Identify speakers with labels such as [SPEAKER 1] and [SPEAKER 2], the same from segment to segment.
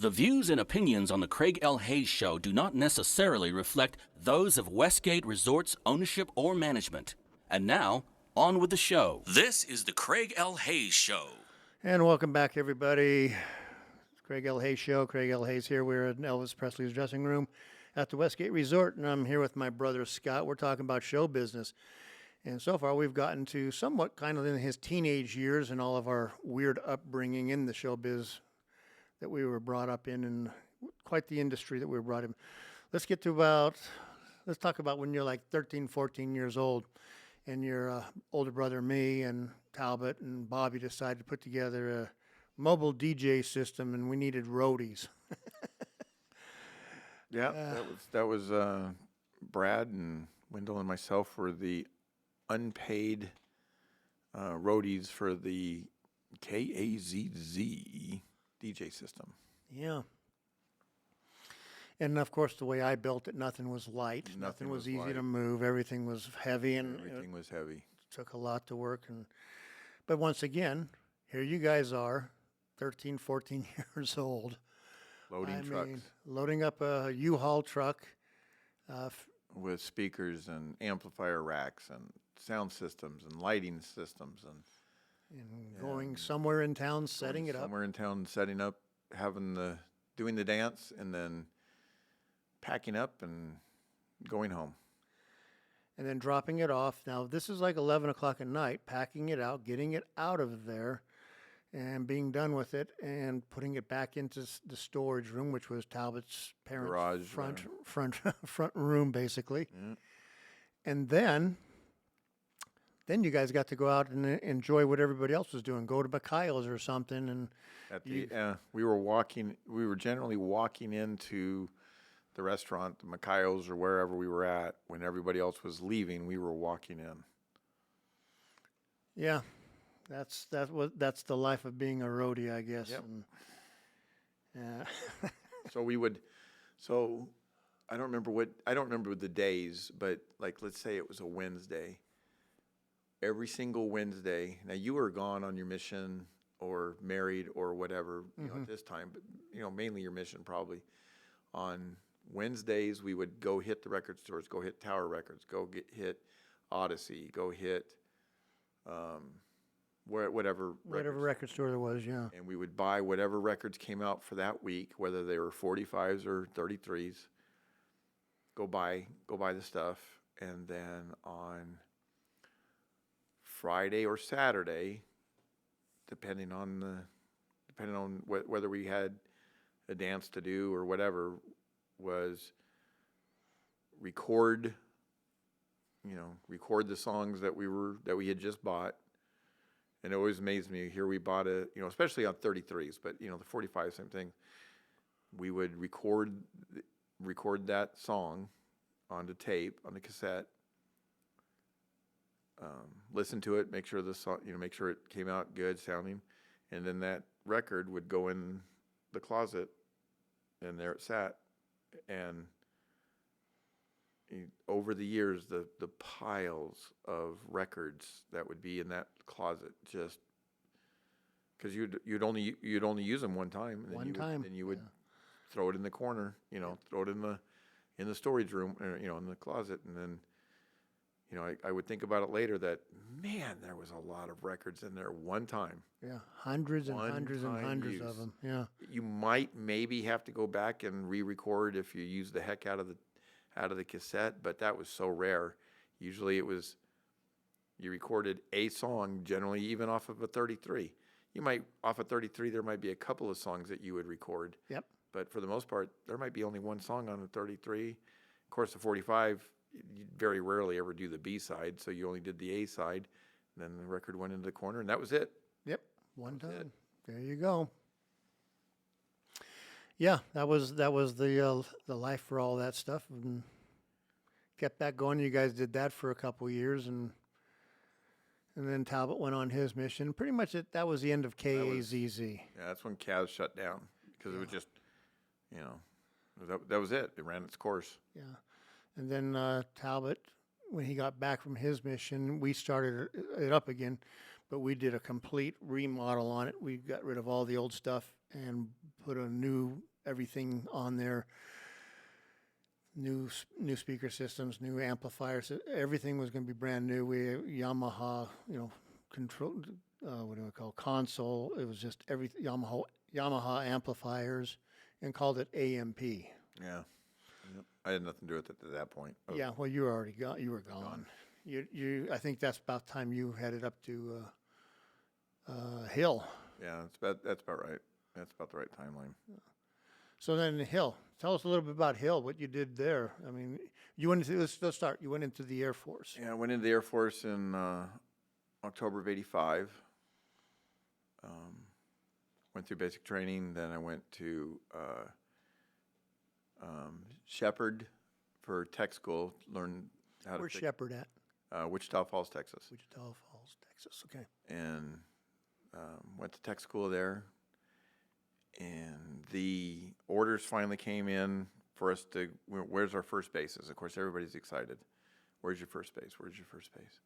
[SPEAKER 1] The views and opinions on the Craig L. Hayes Show do not necessarily reflect those of Westgate Resorts ownership or management. And now, on with the show. This is the Craig L. Hayes Show.
[SPEAKER 2] And welcome back, everybody. It's Craig L. Hayes Show. Craig L. Hayes here. We're in Elvis Presley's dressing room at the Westgate Resort, and I'm here with my brother Scott. We're talking about show business. And so far, we've gotten to somewhat kind of in his teenage years and all of our weird upbringing in the showbiz that we were brought up in, and quite the industry that we were brought in. Let's talk about when you're like 13, 14 years old, and your older brother, me, and Talbot, and Bobby decided to put together a mobile DJ system, and we needed roadies.
[SPEAKER 3] Yeah, that was Brad and Wendell and myself were the unpaid roadies for the KAZZ DJ system.
[SPEAKER 2] Yeah. And of course, the way I built it, nothing was light. Nothing was easy to move. Everything was heavy, and
[SPEAKER 3] everything was heavy.
[SPEAKER 2] It took a lot to work. But once again, here you guys are, 13, 14 years old.
[SPEAKER 3] Loading trucks.
[SPEAKER 2] Loading up a U-Haul truck.
[SPEAKER 3] With speakers and amplifier racks and sound systems and lighting systems and
[SPEAKER 2] going somewhere in town, setting it up.
[SPEAKER 3] Somewhere in town, setting up, doing the dance, and then packing up and going home.
[SPEAKER 2] And then dropping it off. Now, this is like 11 o'clock at night, packing it out, getting it out of there, and being done with it, and putting it back into the storage room, which was Talbot's parents'
[SPEAKER 3] garage,
[SPEAKER 2] front room, basically.
[SPEAKER 3] Yeah.
[SPEAKER 2] And then you guys got to go out and enjoy what everybody else was doing. Go to Mikhail's or something, and
[SPEAKER 3] we were generally walking into the restaurant, the Mikhail's or wherever we were at. When everybody else was leaving, we were walking in.
[SPEAKER 2] Yeah, that's the life of being a roadie, I guess.
[SPEAKER 3] Yep.
[SPEAKER 2] And,
[SPEAKER 3] So I don't remember the days, but like let's say it was a Wednesday. Every single Wednesday. Now you were gone on your mission or married or whatever, at this time, but mainly your mission probably. On Wednesdays we would go hit the record stores, go hit Tower Records, hit Odyssey, go hit whatever
[SPEAKER 2] record store there was, yeah.
[SPEAKER 3] And we would buy whatever records came out for that week, whether they were 45s or 33s. Go buy the stuff, and then on Friday or Saturday, depending on whether we had a dance to do or whatever, was record the songs that we had just bought. And it always amazed me. Here we bought especially on 33s, but the 45s, same thing. We would record that song onto tape, on the cassette. Listen to it, make sure the song, make sure it came out good sounding, and then that record would go in the closet, and there it sat. And over the years, the piles of records that would be in that closet, just because you'd only use them one time, and then you would throw it in the corner, throw it in the storage room, in the closet, and then. I would think about it later that, man, there was a lot of records in there one time.
[SPEAKER 2] Yeah, hundreds and hundreds and hundreds of them, yeah.
[SPEAKER 3] You might maybe have to go back and re-record if you use the heck out of the cassette, but that was so rare. Usually it was, you recorded a song, generally even off of a 33. Off a 33, there might be a couple of songs that you would record.
[SPEAKER 2] Yep.
[SPEAKER 3] But for the most part, there might be only one song on a 33. Of course, the 45, you very rarely ever do the B side, so you only did the A side, and then the record went into the corner, and that was it.
[SPEAKER 2] Yep, one time. There you go. Yeah, that was the life for all that stuff, and kept that going. You guys did that for a couple of years, and then Talbot went on his mission. Pretty much that was the end of KAZZ.
[SPEAKER 3] Yeah, that's when Kaz shut down because it was just, that was it. It ran its course.
[SPEAKER 2] Yeah. And then Talbot, when he got back from his mission, we started it up again, but we did a complete remodel on it. We got rid of all the old stuff and put a new everything on there. New speaker systems, new amplifiers. Everything was going to be brand new. We Yamaha, control. What do I call console? It was just everything Yamaha amplifiers, and called it AMP.
[SPEAKER 3] Yeah. Yep. I had nothing to do with it at that point.
[SPEAKER 2] Yeah. Well, you were already gone. You were gone. You. I think that's about the time you headed up to Hill.
[SPEAKER 3] Yeah, that's about right. That's about the right timeline.
[SPEAKER 2] So then Hill. Tell us a little bit about Hill, what you did there. I mean, you went into, let's start. You went into the Air Force.
[SPEAKER 3] Yeah, I went into the Air Force in October of '85. Went through basic training. Then I went to Shepherd for tech school. Learned how to.
[SPEAKER 2] Where's Shepherd at?
[SPEAKER 3] Wichita Falls, Texas.
[SPEAKER 2] Wichita Falls, Texas. Okay.
[SPEAKER 3] And went to tech school there. And the orders finally came in for us to, where's our first bases? Of course, everybody's excited. Where's your first base? Where's your first base?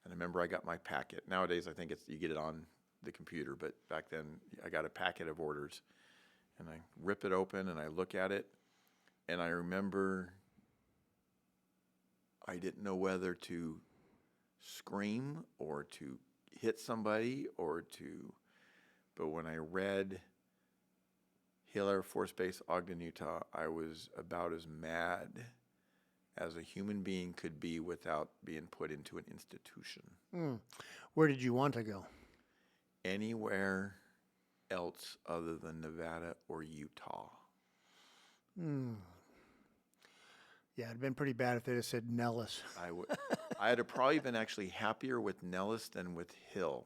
[SPEAKER 3] And I remember I got my packet. Nowadays, I think you get it on the computer, but back then I got a packet of orders. And I rip it open and I look at it. And I remember I didn't know whether to scream or to hit somebody but when I read Hill Air Force Base, Ogden, Utah, I was about as mad as a human being could be without being put into an institution.
[SPEAKER 2] Where did you want to go?
[SPEAKER 3] Anywhere else other than Nevada or Utah.
[SPEAKER 2] Yeah, it'd been pretty bad if they'd have said Nellis.
[SPEAKER 3] I'd have probably been actually happier with Nellis than with Hill.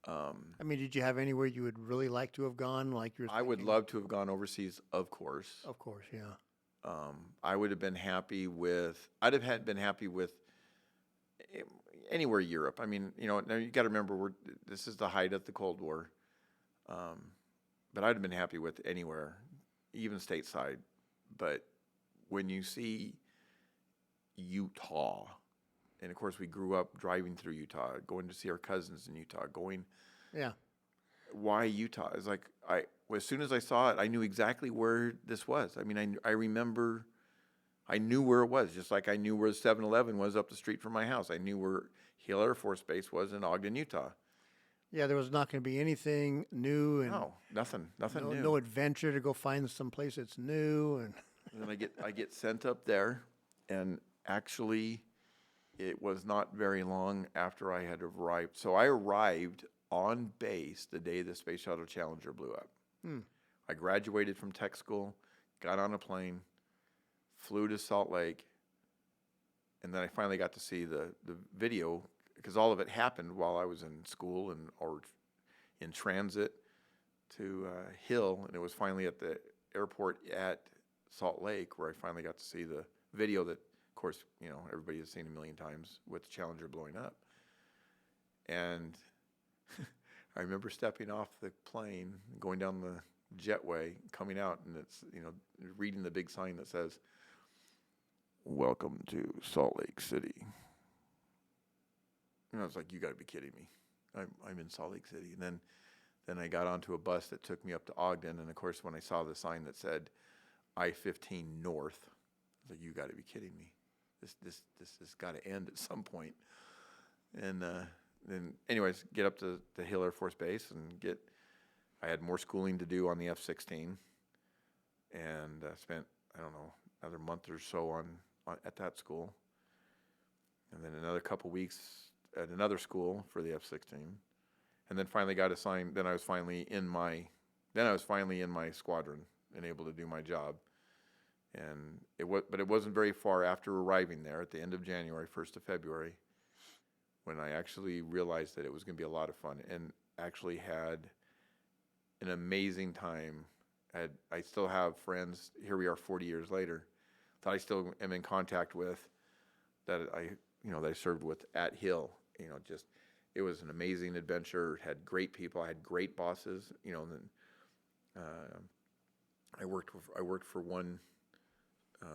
[SPEAKER 2] I mean, did you have anywhere you would really like to have gone?
[SPEAKER 3] I would love to have gone overseas, of course.
[SPEAKER 2] Of course, yeah.
[SPEAKER 3] I would have been happy with. Been happy with anywhere Europe. I mean, now you got to remember this is the height of the Cold War. But I'd have been happy with anywhere, even stateside. But when you see Utah. And of course, we grew up driving through Utah, going to see our cousins in Utah,
[SPEAKER 2] Yeah.
[SPEAKER 3] Why Utah? It's like, as soon as I saw it, I knew exactly where this was. I mean, I remember, I knew where it was, just like I knew where the 7-Eleven was up the street from my house. I knew where Hill Air Force Base was in Ogden, Utah.
[SPEAKER 2] Yeah, there was not going to be anything new. And
[SPEAKER 3] no, nothing new.
[SPEAKER 2] No adventure to go find some place that's new. And
[SPEAKER 3] then I get sent up there, and actually, it was not very long after I had arrived. So I arrived on base the day the Space Shuttle Challenger blew up. I graduated from tech school, got on a plane, flew to Salt Lake, and then I finally got to see the video, because all of it happened while I was in school or in transit to Hill, and it was finally at the airport at Salt Lake where I finally got to see the video that, of course, everybody has seen a million times with the Challenger blowing up. And I remember stepping off the plane, going down the jetway, coming out, and it's, reading the big sign that says, "Welcome to Salt Lake City." And I was like, you got to be kidding me. I'm in Salt Lake City. And then I got onto a bus that took me up to Ogden, and of course, when I saw the sign that said I-15 North, I was like, you got to be kidding me. This has got to end at some point. And then, anyways, get up to the Hill Air Force Base and I had more schooling to do on the F-16, and spent, I don't know, another month or so at that school, and then another couple weeks at another school for the F-16, and then finally got assigned. Then I was finally in my squadron and able to do my job. And but it wasn't very far after arriving there at the end of January, 1st of February, when I actually realized that it was going to be a lot of fun, and actually had an amazing time. I still have friends, here we are 40 years later, that I still am in contact with, that I served with at Hill. It was an amazing adventure, had great people, I had great bosses, and then I worked for one,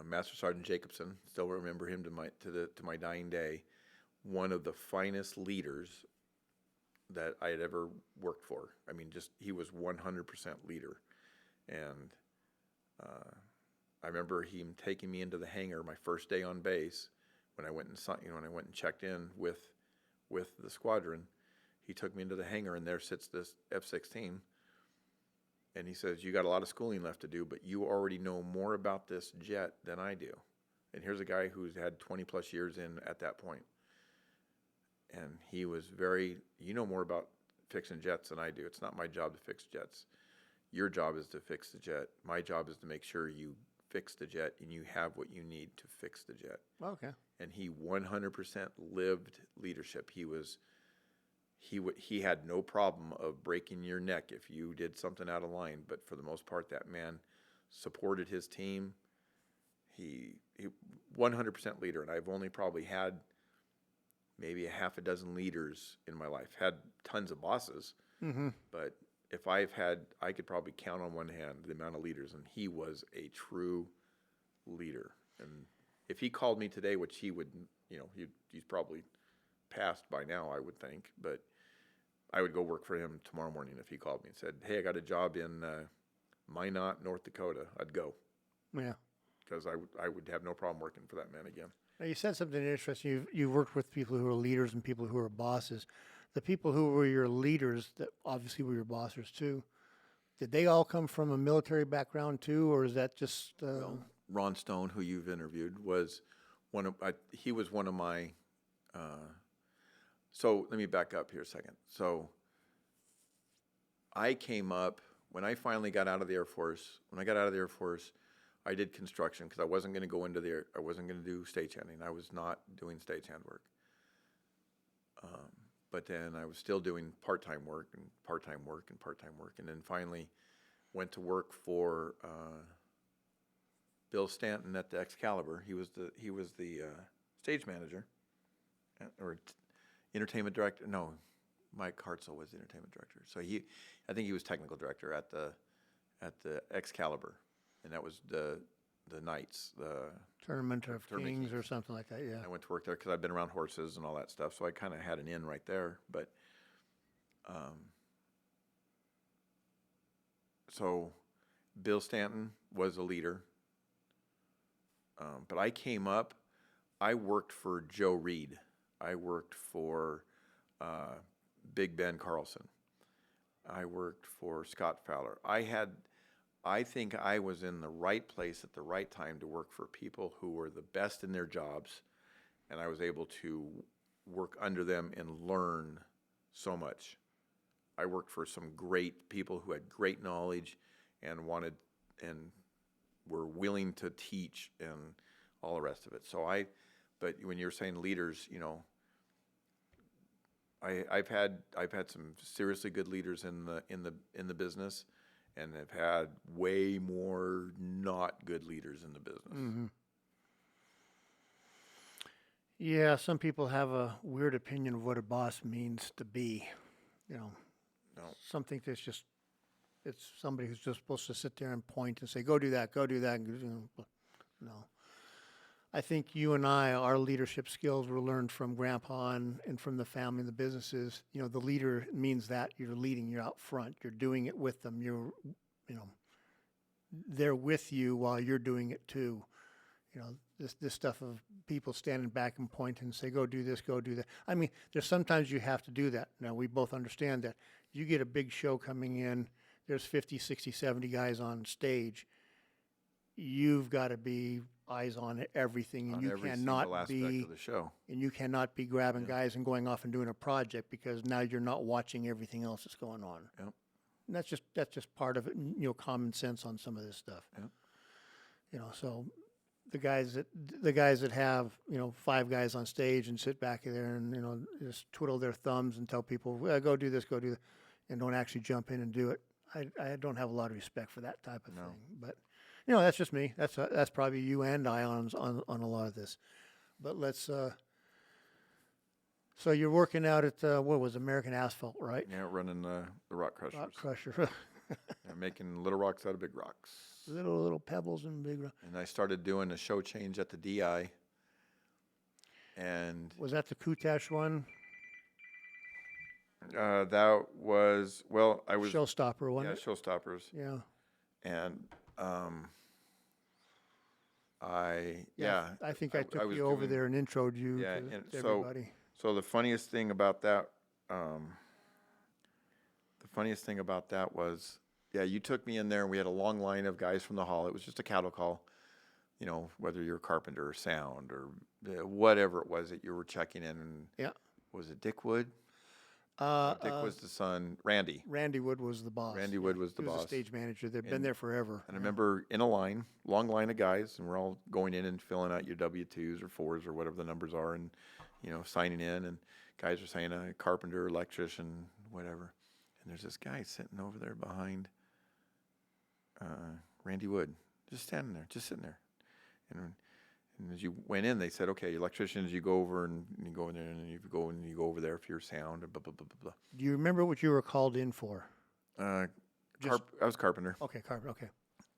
[SPEAKER 3] Master Sergeant Jacobson, still remember him to my dying day, one of the finest leaders that I had ever worked for. I mean, just he was 100% leader, and I remember him taking me into the hangar my first day on base when I went and when I went and checked in with the squadron. He took me into the hangar, and there sits this F-16. And he says, "You got a lot of schooling left to do, but you already know more about this jet than I do." And here's a guy who's had 20 plus years in at that point. And he was you know more about fixing jets than I do. It's not my job to fix jets. Your job is to fix the jet. My job is to make sure you fix the jet and you have what you need to fix the jet.
[SPEAKER 2] Okay.
[SPEAKER 3] And he 100% lived leadership. He had no problem of breaking your neck if you did something out of line, but for the most part, that man supported his team. He 100% leader, and I've only probably had maybe a half a dozen leaders in my life. Had tons of bosses, but if I could probably count on one hand the amount of leaders, and he was a true leader. And if he called me today, which he would, he's probably passed by now, I would think, but I would go work for him tomorrow morning if he called me and said, "Hey, I got a job in Minot, North Dakota." I'd go.
[SPEAKER 2] Yeah.
[SPEAKER 3] Because I would have no problem working for that man again.
[SPEAKER 2] Now, you said something interesting. You've worked with people who are leaders and people who are bosses. The people who were your leaders, that obviously were your bosses too, did they all come from a military background too, or is that just...
[SPEAKER 3] Well, Ron Stone, who you've interviewed, was he was one of my... So let me back up here a second. So I came up, when I finally got out of the Air Force, I did construction because I wasn't going to go into I wasn't going to do stagehanding. I was not doing stagehand work. But then I was still doing part-time work. And then finally went to work for Bill Stanton at the Excalibur. He was the stage manager or entertainment director. No, Mike Hartzell was the entertainment director. So I think he was technical director at the Excalibur. And that was the Knights, the
[SPEAKER 2] Tournament of Kings or something like that, yeah.
[SPEAKER 3] I went to work there because I've been around horses and all that stuff, so I kind of had an in right there. But so Bill Stanton was a leader. But I came up, I worked for Joe Reed. I worked for Big Ben Carlson. I worked for Scott Fowler. I think I was in the right place at the right time to work for people who were the best in their jobs, and I was able to work under them and learn so much. I worked for some great people who had great knowledge and were willing to teach and all the rest of it. But when you're saying leaders, I've had some seriously good leaders in the business, and have had way more not good leaders in the business.
[SPEAKER 2] Mm-hmm. Yeah, some people have a weird opinion of what a boss means to be.
[SPEAKER 3] No.
[SPEAKER 2] Some think it's somebody who's just supposed to sit there and point and say, "Go do that, go do that." No. I think you and I, our leadership skills were learned from Grandpa and from the family and the businesses. The leader means that you're leading, you're out front, you're doing it with them, they're with you while you're doing it too. This stuff of people standing back and pointing and say, "Go do this, go do that." I mean, there's sometimes you have to do that. Now, we both understand that. You get a big show coming in, there's 50, 60, 70 guys on stage. You've got to be eyes on everything, and
[SPEAKER 3] every single aspect of the show.
[SPEAKER 2] And you cannot be grabbing guys and going off and doing a project, because now you're not watching everything else that's going on.
[SPEAKER 3] Yep.
[SPEAKER 2] And that's just part of it, common sense on some of this stuff.
[SPEAKER 3] Yep.
[SPEAKER 2] So the guys that have 5 guys on stage and sit back there and just twiddle their thumbs and tell people, "Well, go do this, go do that," and don't actually jump in and do it. I don't have a lot of respect for that type of thing. But that's just me. That's probably you and I on a lot of this. But let's. So you're working out at what was American Asphalt, right?
[SPEAKER 3] Yeah, running the rock crushers.
[SPEAKER 2] Rock crusher.
[SPEAKER 3] Making little rocks out of big rocks.
[SPEAKER 2] Little pebbles and big rocks.
[SPEAKER 3] And I started doing a show change at the DI. And
[SPEAKER 2] was that the Kutash one?
[SPEAKER 3] That was, well, I was,
[SPEAKER 2] Showstopper, wasn't
[SPEAKER 3] yeah, Showstoppers.
[SPEAKER 2] it? Yeah.
[SPEAKER 3] And
[SPEAKER 2] I think I took
[SPEAKER 3] was
[SPEAKER 2] you over
[SPEAKER 3] doing,
[SPEAKER 2] there and introed you
[SPEAKER 3] yeah,
[SPEAKER 2] to,
[SPEAKER 3] and
[SPEAKER 2] to everybody.
[SPEAKER 3] so the funniest thing about that, was, yeah, you took me in there and we had a long line of guys from the hall. It was just a cattle call, you know, whether you're a carpenter or sound or whatever it was that you were checking in. And
[SPEAKER 2] Yeah.
[SPEAKER 3] was it Dick Wood? Dick was the son. Randy.
[SPEAKER 2] Randy Wood was the boss.
[SPEAKER 3] Randy Wood was the
[SPEAKER 2] He was
[SPEAKER 3] boss.
[SPEAKER 2] a stage manager. They've been there forever.
[SPEAKER 3] And I remember in a line, long line of guys, and we're all going in and filling out your W-2s or 4s or whatever the numbers are, and, you know, signing in. And guys are saying a carpenter, electrician, whatever. And there's this guy sitting over there behind Randy Wood, just standing there, just sitting there. And as you went in, they said, okay, electricians, you go over and you go in there, and you go over there for your sound, and blah, blah, blah, blah, blah.
[SPEAKER 2] Do you remember what you were called in for?
[SPEAKER 3] I was carpenter.
[SPEAKER 2] Okay, carpenter. Okay.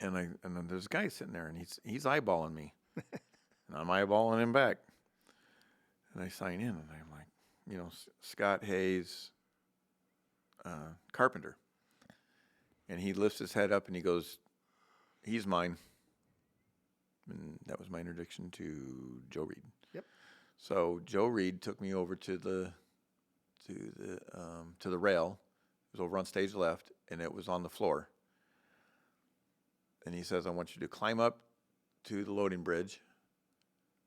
[SPEAKER 3] And then there's a guy sitting there, and he's eyeballing me, and I'm eyeballing him back. And I sign in, and I'm like, you know, Scott Hayes, carpenter. And he lifts his head up, and he goes, he's mine. And that was my introduction to Joe Reed.
[SPEAKER 2] Yep.
[SPEAKER 3] So Joe Reed took me over to the rail. It was over on stage left, and it was on the floor. And he says, I want you to climb up to the loading bridge,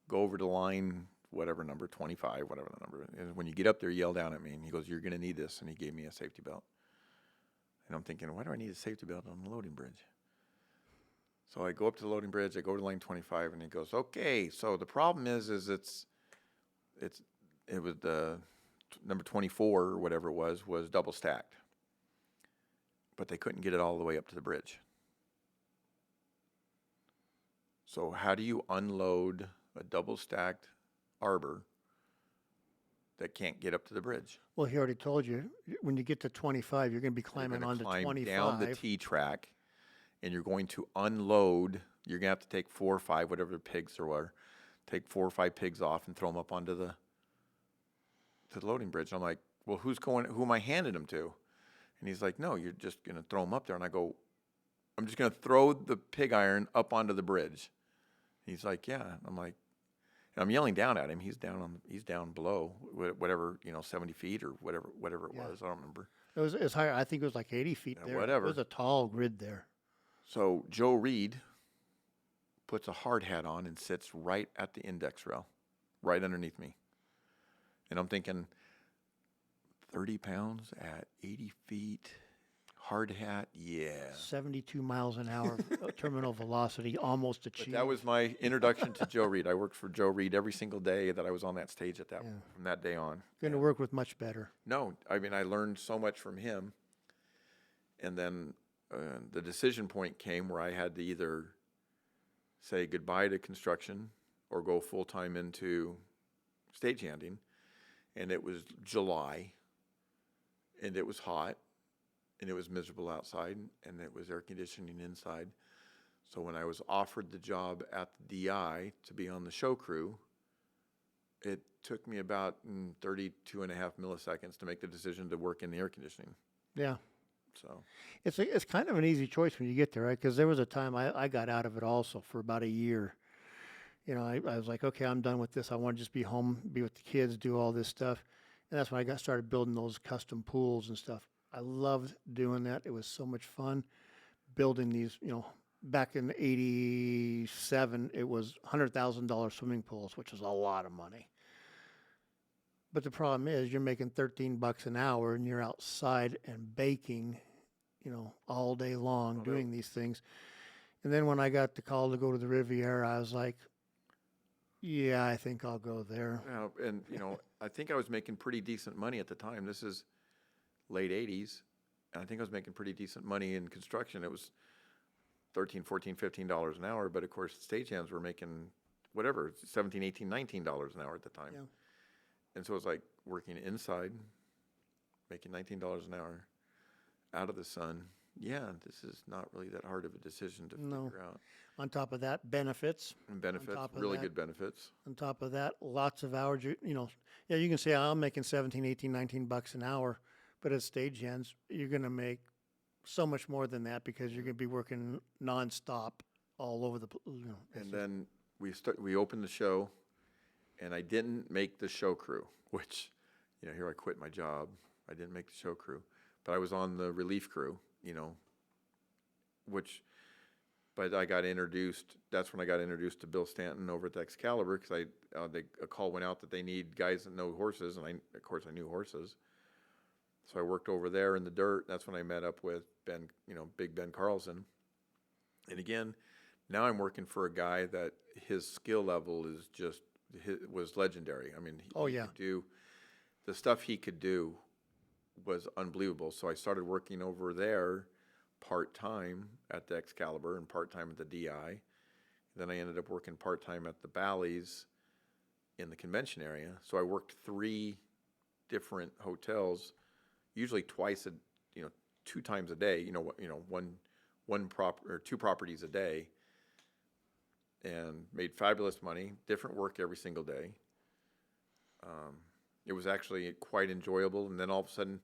[SPEAKER 3] go over to line, whatever number, 25, whatever the number. And when you get up there, yell down at me. And he goes, you're going to need this. And he gave me a safety belt. And I'm thinking, why do I need a safety belt on the loading bridge? So I go up to the loading bridge, I go to line 25, and he goes, okay, so the problem is it was the number 24 or whatever it was double stacked. But they couldn't get it all the way up to the bridge. So how do you unload a double stacked arbor that can't get up to the bridge?
[SPEAKER 2] Well, he already told you, when you get to 25, you're going to be climbing onto 25.
[SPEAKER 3] Down the T-track, and you're going to unload. You're going to have to take 4 or 5, whatever the pigs there were, take 4 or 5 pigs off and throw them up onto the loading bridge. And I'm like, well, who am I handing them to? And he's like, no, you're just going to throw them up there. And I go, I'm just going to throw the pig iron up onto the bridge. He's like, yeah. And I'm like, and I'm yelling down at him. He's down below, whatever, 70 feet or whatever it was. I don't remember.
[SPEAKER 2] It was higher. I think it was like 80 feet there.
[SPEAKER 3] Whatever.
[SPEAKER 2] It was a tall grid there.
[SPEAKER 3] So Joe Reed puts a hard hat on and sits right at the index rail, right underneath me. And I'm thinking, 30 pounds at 80 feet, hard hat, yeah.
[SPEAKER 2] 72 miles an hour terminal velocity, almost achieved.
[SPEAKER 3] But that was my introduction to Joe Reed. I worked for Joe Reed every single day that I was on that stage from that day on.
[SPEAKER 2] Going to work with much better.
[SPEAKER 3] No, I mean, I learned so much from him. And then the decision point came where I had to either say goodbye to construction or go full-time into stagehanding. And it was July, and it was hot, and it was miserable outside, and it was air conditioning inside. So when I was offered the job at the DI to be on the show crew, it took me about 32 and a half milliseconds to make the decision to work in the air conditioning.
[SPEAKER 2] Yeah.
[SPEAKER 3] So
[SPEAKER 2] it's kind of an easy choice when you get there, right? Because there was a time I got out of it also for about a year. I was like, okay, I'm done with this. I want to just be home, be with the kids, do all this stuff. And that's when I started building those custom pools and stuff. I loved doing that. It was so much fun building these, back in '87, it was $100,000 swimming pools, which is a lot of money. But the problem is you're making $13 an hour and you're outside and baking, all day long doing these things. And then when I got the call to go to the Riviera, I was like, yeah, I think I'll go there.
[SPEAKER 3] Yeah, and I think I was making pretty decent money at the time. This is late 80s, and I think I was making pretty decent money in construction. It was $13, $14, $15 an hour, but of course stagehands were making whatever, $17, $18, $19 an hour at the time.
[SPEAKER 2] Yeah.
[SPEAKER 3] And so it was like working inside, making $19 an hour, out of the sun. Yeah, this is not really that hard of a decision to figure out.
[SPEAKER 2] On top of that, benefits.
[SPEAKER 3] And benefits, really good benefits.
[SPEAKER 2] On top of that, lots of hours. You can say, I'm making $17, $18, $19 an hour, But as stagehands, you're going to make so much more than that because you're going to be working nonstop all over the.
[SPEAKER 3] And then we opened the show, and I didn't make the show crew, which, here I quit my job. I didn't make the show crew, but I was on the relief crew, but I got introduced. That's when I got introduced to Bill Stanton over at the Excalibur because a call went out that they need guys that know horses, and of course I knew horses. So I worked over there in the dirt. That's when I met up with Ben, Big Ben Carlson. And again, now I'm working for a guy that his skill level was legendary. I mean, he could do the stuff he could do was unbelievable. So I started working over there part-time at the Excalibur and part-time at the DI. Then I ended up working part-time at the Bally's in the convention area. So I worked 3 different hotels, usually two times a day, or 2 properties a day, and made fabulous money, different work every single day. It was actually quite enjoyable. And then all of a sudden,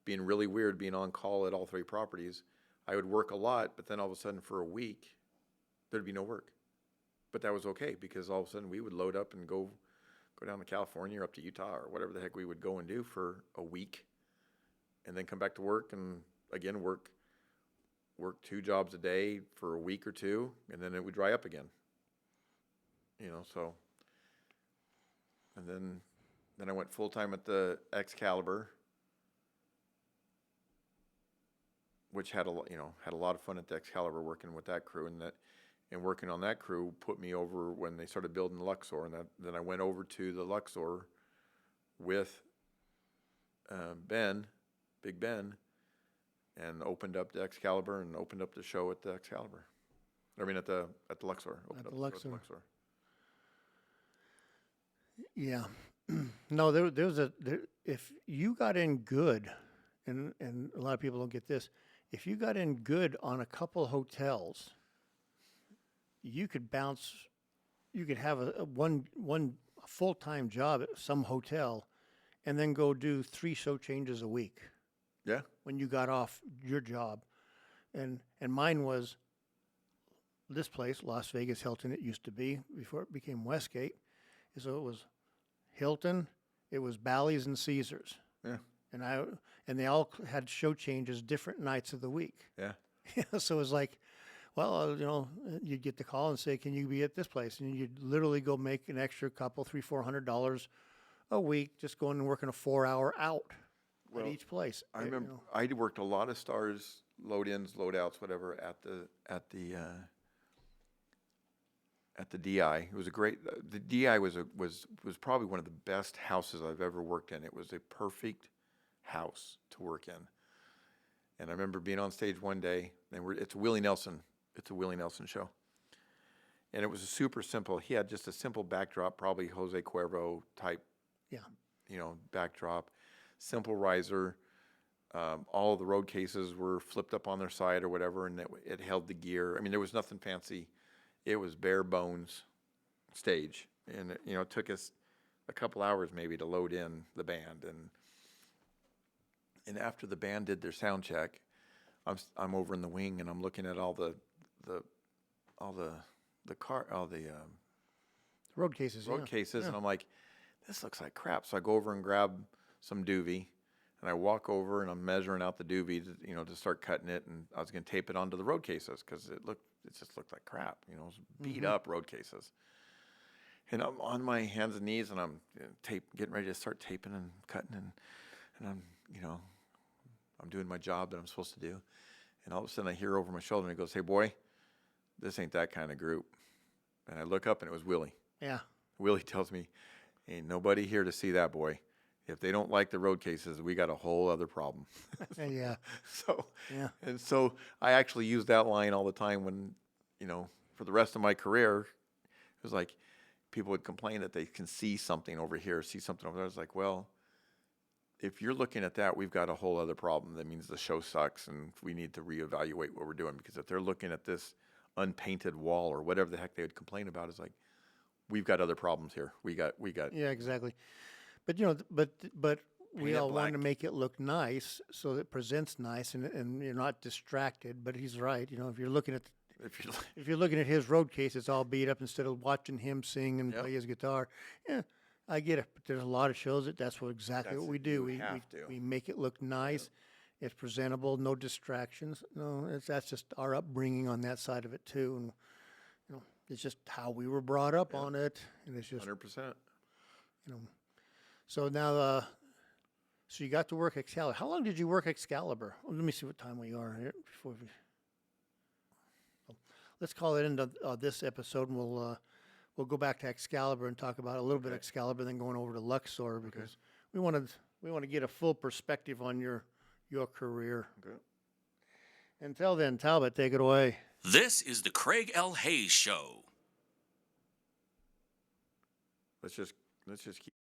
[SPEAKER 3] being really weird, being on call at all 3 properties, I would work a lot, but then all of a sudden for a week, there'd be no work. But that was okay because all of a sudden we would load up and go down to California or up to Utah or whatever the heck we would go and do for a week, and then come back to work and again work 2 jobs a day for a week or 2, and then it would dry up again. So, and then I went full time at the Excalibur, which had a lot of fun at the Excalibur working with that crew, and working on that crew put me over when they started building the Luxor, and then I went over to the Luxor with Big Ben, and opened up the Excalibur and opened up the show at the Excalibur. I mean at the Luxor.
[SPEAKER 2] At the Luxor. Yeah. No, there was if you got in good, and a lot of people don't get this, if you got in good on a couple hotels, you could have one full-time job at some hotel and then go do 3 show changes a week.
[SPEAKER 3] Yeah.
[SPEAKER 2] When you got off your job. And mine was this place, Las Vegas Hilton, it used to be before it became Westgate. So it was Hilton, it was Bally's and Caesars.
[SPEAKER 3] Yeah.
[SPEAKER 2] And they all had show changes different nights of the week.
[SPEAKER 3] Yeah.
[SPEAKER 2] So it was like, well, you'd get the call and say, can you be at this place? And you'd literally go make an extra couple, $300-$400 a week, just going and working a 4-hour out at each place.
[SPEAKER 3] I remember I worked a lot of stars, load-ins, load-outs, whatever, at the DI. It was the DI was probably one of the best houses I've ever worked in. It was a perfect house to work in. And I remember being on stage one day, and it's a Willie Nelson show. And it was super simple. He had just a simple backdrop, probably Jose Cuervo type, backdrop, simple riser. All of the road cases were flipped up on their side or whatever, and it held the gear. I mean, there was nothing fancy. It was bare bones stage. And, it took us a couple hours maybe to load in the band. And after the band did their sound check, I'm over in the wing and I'm looking at all the
[SPEAKER 2] road cases.
[SPEAKER 3] cases, and I'm like, this looks like crap. So I go over and grab some duvet, and I walk over and I'm measuring out the duvet, to start cutting it, and I was going to tape it onto the road cases because it just looked like crap, it was beat up road cases. And I'm on my hands and knees, and I'm getting ready to start taping and cutting, and I'm I'm doing my job that I'm supposed to do. And all of a sudden I hear over my shoulder, and he goes, "Hey, boy, this ain't that kind of group." And I look up, and it was Willie.
[SPEAKER 2] Yeah.
[SPEAKER 3] Willie tells me, "Ain't nobody here to see that, boy. If they don't like the road cases, we got a whole other problem."
[SPEAKER 2] Yeah.
[SPEAKER 3] So I actually use that line all the time when, for the rest of my career, it was like people would complain that they can see something over here, see something over there. I was like, well, if you're looking at that, we've got a whole other problem. That means the show sucks, and we need to reevaluate what we're doing. Because if they're looking at this unpainted wall or whatever the heck they would complain about, it's like, we've got other problems here. We got.
[SPEAKER 2] Yeah, exactly. But but we all want to
[SPEAKER 3] black.
[SPEAKER 2] make it look nice so that it presents nice and you're not distracted. But he's right. You know, if you're looking at if you're looking at his road case, it's all beat up instead of watching him sing and play his guitar. Yeah, I get it. But there's a lot of shows that's exactly what we do. We make it look nice. It's presentable, no distractions. No, that's just our upbringing on that side of it too. And you know, it's just how we were brought up on it, and it's just
[SPEAKER 3] 100%.
[SPEAKER 2] you know. So now, so you got to work Excalibur. How long did you work Excalibur? Well, let me see what time we are here before we. Let's call it into this episode, and we'll go back to Excalibur and talk about a little bit of Excalibur, then going over to Luxor because we want to get a full perspective on your career. Okay. Until then, Talbot, take it away.
[SPEAKER 1] This is the Craig L. Hayes Show.
[SPEAKER 3] Let's just keep